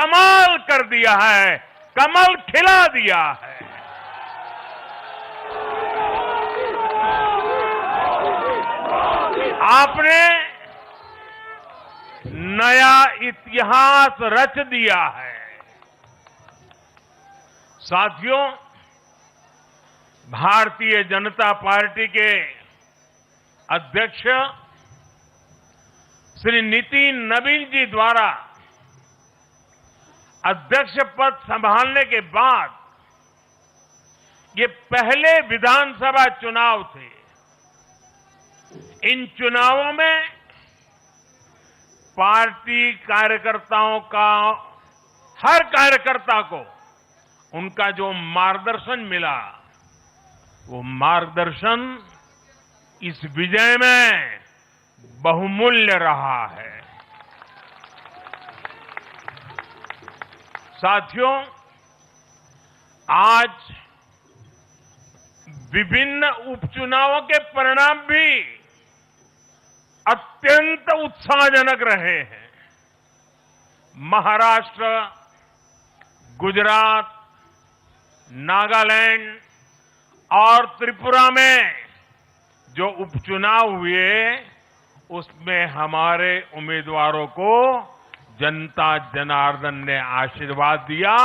कमाल कर दिया है, कमल खिला दिया है। आपने नया इतिहास रच दिया है। साथियों, भारतीय जनता पार्टी के अध्यक्ष श्री नितिन नवीन जी द्वारा अध्यक्ष पद संभालने के बाद ये पहले विधानसभा चुनाव थे। इन चुनावों में पार्टी कार्यकर्ताओं का, हर कार्यकर्ता को उनका जो मार्गदर्शन मिला, वो मार्गदर्शन इस विजय में बहुमूल्य रहा है। साथियों, आज विभिन्न उपचुनावों के परिणाम भी अत्यंत उत्साहजनक रहे हैं। महाराष्ट्र, गुजरात, नागालैंड और त्रिपुरा में जो उपचुनाव हुए, उसमें हमारे उम्मीदवारों को जनता जनार्दन ने आशीर्वाद दिया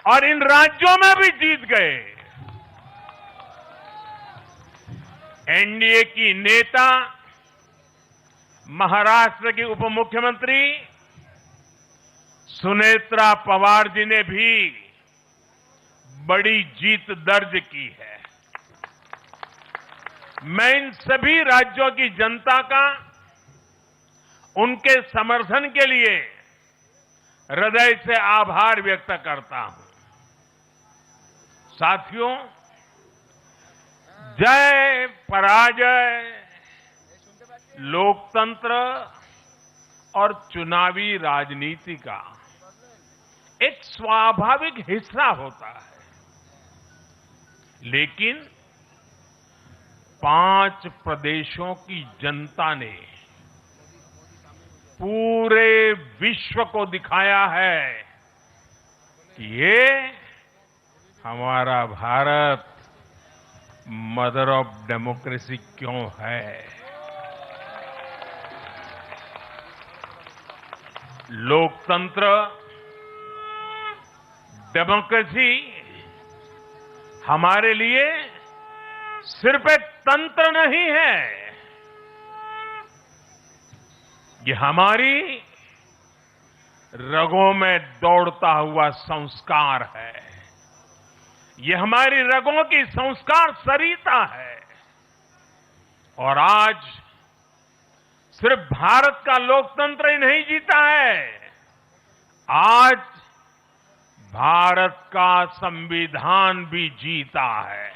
और इन राज्यों में भी जीत गए। एनडीए की नेता, महाराष्ट्र की उप मुख्यमंत्री सुनेत्रा पवार जी ने भी बड़ी जीत दर्ज की है। मैं इन सभी राज्यों की जनता का उनके समर्थन के लिए हृदय से आभार व्यक्त करता हूं। साथियों, जय पराजय लोकतंत्र और चुनावी राजनीति का एक स्वाभाविक हिस्सा होता है, लेकिन 5 प्रदेशों की जनता ने पूरे विश्व को दिखाया है कि ये हमारा भारत मदर ऑफ डेमोक्रेसी क्यों है। लोकतंत्र, डेमोक्रेसी हमारे लिए सिर्फ एक तंत्र नहीं है, ये हमारी रगों में दौड़ता हुआ संस्कार है। ये हमारी रगों की संस्कार सरिता है। और आज सिर्फ भारत का लोकतंत्र ही नहीं जीता है, आज भारत का संविधान भी जीता है।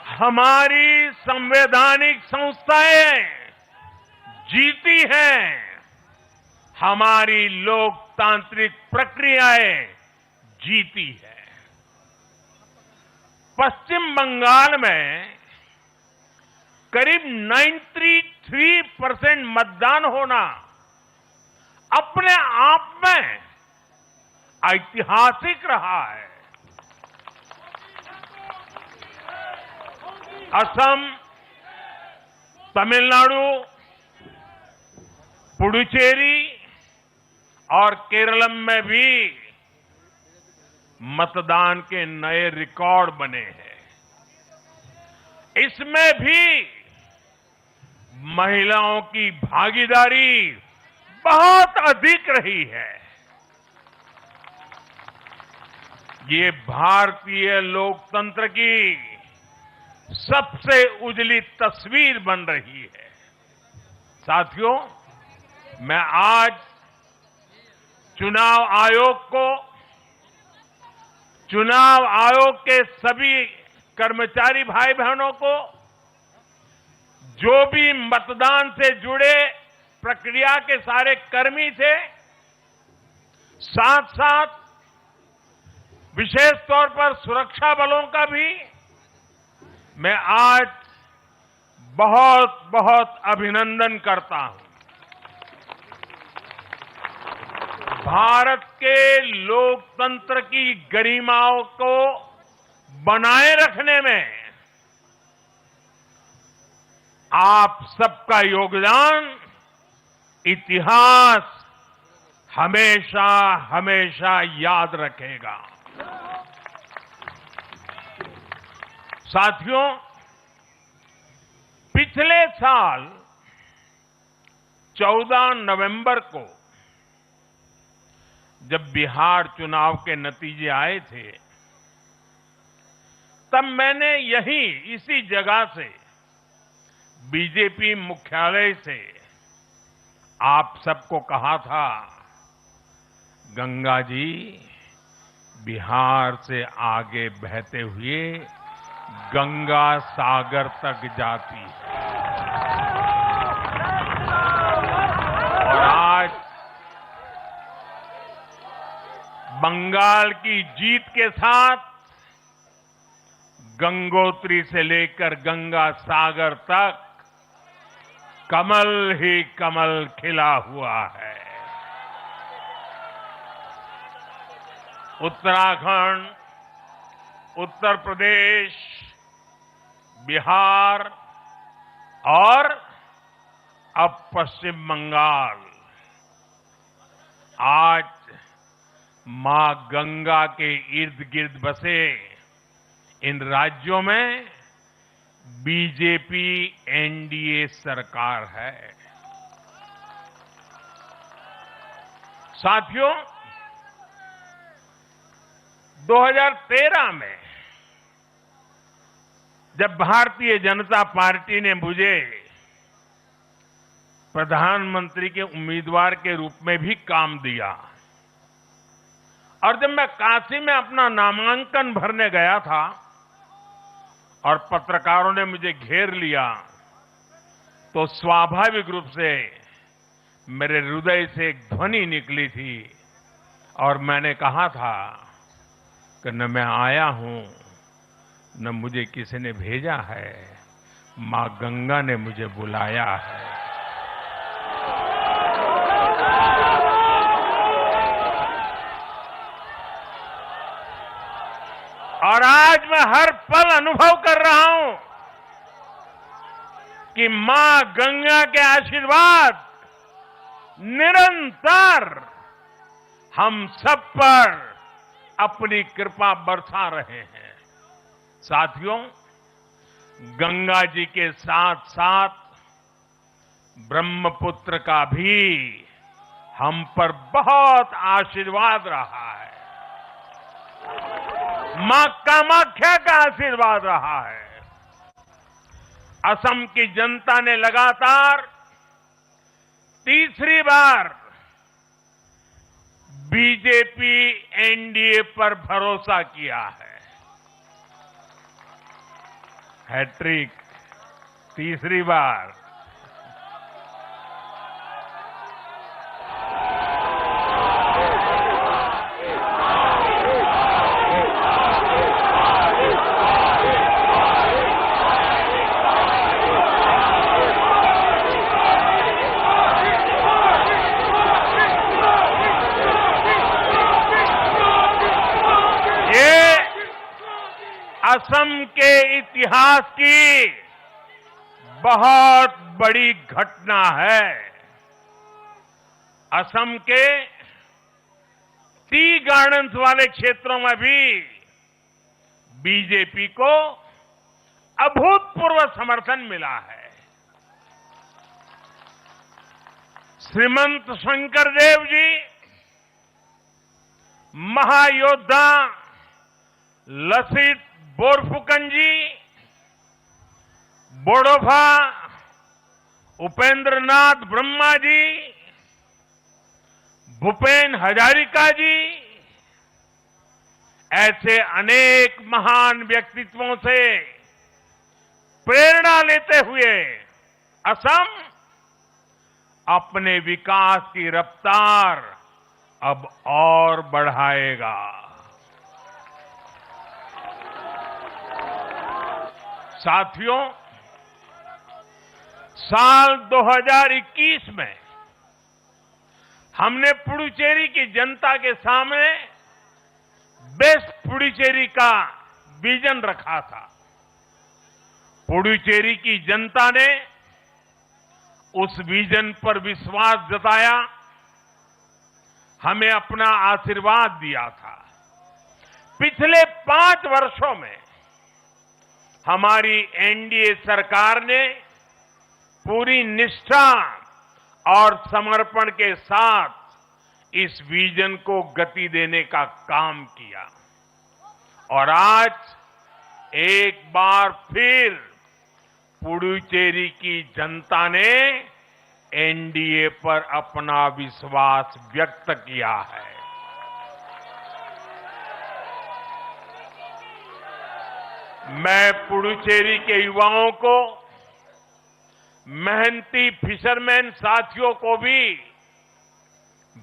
हमारी संवैधानिक संस्थाएं जीती हैं, हमारी लोकतांत्रिक प्रक्रियाएं जीती है। पश्चिम बंगाल में करीब 93% मतदान होना अपने आप में ऐतिहासिक रहा है। असम, तमिलनाडु, पुडुचेरी और केरलम में भी मतदान के नए रिकॉर्ड बने हैं। इसमें भी महिलाओं की भागीदारी बहुत अधिक रही है। ये भारतीय लोकतंत्र की सबसे उजली तस्वीर बन रही है। साथियों, मैं आज चुनाव आयोग के सभी कर्मचारी भाई बहनों को, जो भी मतदान से जुड़े प्रक्रिया के सारे कर्मी थे, साथ साथ विशेष तौर पर सुरक्षा बलों का भी मैं आज बहुत बहुत अभिनंदन करता हूं। भारत के लोकतंत्र की गरिमाओं को बनाए रखने में आप सबका योगदान इतिहास हमेशा हमेशा याद रखेगा। साथियों, पिछले साल 14 नवंबर को जब बिहार चुनाव के नतीजे आए थे, तब मैंने इसी जगह से बीजेपी मुख्यालय से आप सबको कहा था, गंगा जी बिहार से आगे बहते हुए गंगा सागर तक जाती है। और आज बंगाल की जीत के साथ गंगोत्री से लेकर गंगा सागर तक कमल ही कमल खिला हुआ है। उत्तराखंड, उत्तर प्रदेश, बिहार और अब पश्चिम बंगाल आज मां गंगा के इर्द गिर्द बसे इन राज्यों में बीजेपी एनडीए सरकार है। साथियों, 2013 में जब भारतीय जनता पार्टी ने मुझे प्रधानमंत्री के उम्मीदवार के रूप में भी काम दिया और जब मैं काशी में अपना नामांकन भरने गया था और पत्रकारों ने मुझे घेर लिया, तो स्वाभाविक रूप से मेरे हृदय से एक ध्वनि निकली थी और मैंने कहा था कि न मैं आया हूं, न मुझे किसी ने भेजा है, मां गंगा ने मुझे बुलाया है। और आज मैं हर पल अनुभव कर रहा हूं कि मां गंगा के आशीर्वाद निरंतर हम सब पर अपनी कृपा बरसा रहे हैं। साथियों, गंगा जी के साथ साथ ब्रह्मपुत्र का भी हम पर बहुत आशीर्वाद रहा है। मां कामाख्या का आशीर्वाद रहा है। असम की जनता ने लगातार तीसरी बार बीजेपी एनडीए पर भरोसा किया है। हैट्रिक, तीसरी बार। असम के इतिहास की बहुत बड़ी घटना है। असम के टी गार्डन्स वाले क्षेत्रों में भी बीजेपी को अभूतपूर्व समर्थन मिला है। श्रीमंत शंकरदेव जी, महायोद्धा लसित बोरफुकन जी, बोडोफा उपेंद्रनाथ ब्रह्मा जी, भूपेन हजारिका जी, ऐसे अनेक महान व्यक्तित्वों से प्रेरणा लेते हुए असम अपने विकास की रफ्तार अब और बढ़ाएगा। साथियों, साल 2021 में हमने पुडुचेरी की जनता के सामने बेस्ट पुडुचेरी का विजन रखा था। पुडुचेरी की जनता ने उस विजन पर विश्वास जताया, हमें अपना आशीर्वाद दिया था। पिछले 5 वर्षों में हमारी एनडीए सरकार ने पूरी निष्ठा और समर्पण के साथ इस विजन को गति देने का काम किया और आज एक बार फिर पुडुचेरी की जनता ने एनडीए पर अपना विश्वास व्यक्त किया है। मैं पुडुचेरी के युवाओं को, मेहनती फिशरमैन साथियों को भी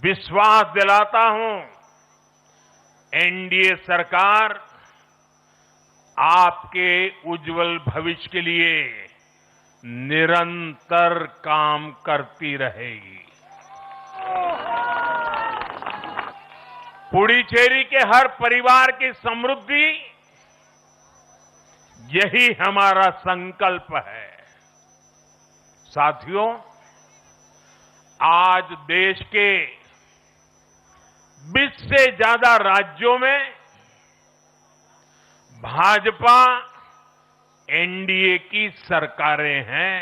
विश्वास दिलाता हूं, एनडीए सरकार आपके उज्जवल भविष्य के लिए निरंतर काम करती रहेगी। पुडुचेरी के हर परिवार की समृद्धि, यही हमारा संकल्प है। साथियों, आज देश के 20 से ज्यादा राज्यों में भाजपा एनडीए की सरकारें हैं।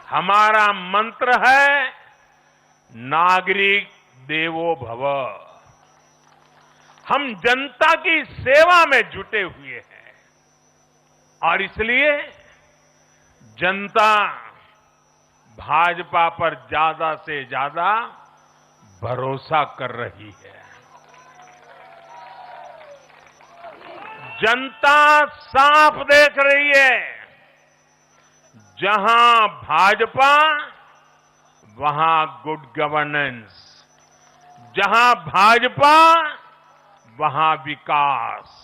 हमारा मंत्र है नागरिक देवो भव। हम जनता की सेवा में जुटे हुए हैं और इसलिए जनता भाजपा पर ज्यादा से ज्यादा भरोसा कर रही है। जनता साफ देख रही है, जहां भाजपा वहां गुड गवर्नेंस, जहां भाजपा वहां विकास।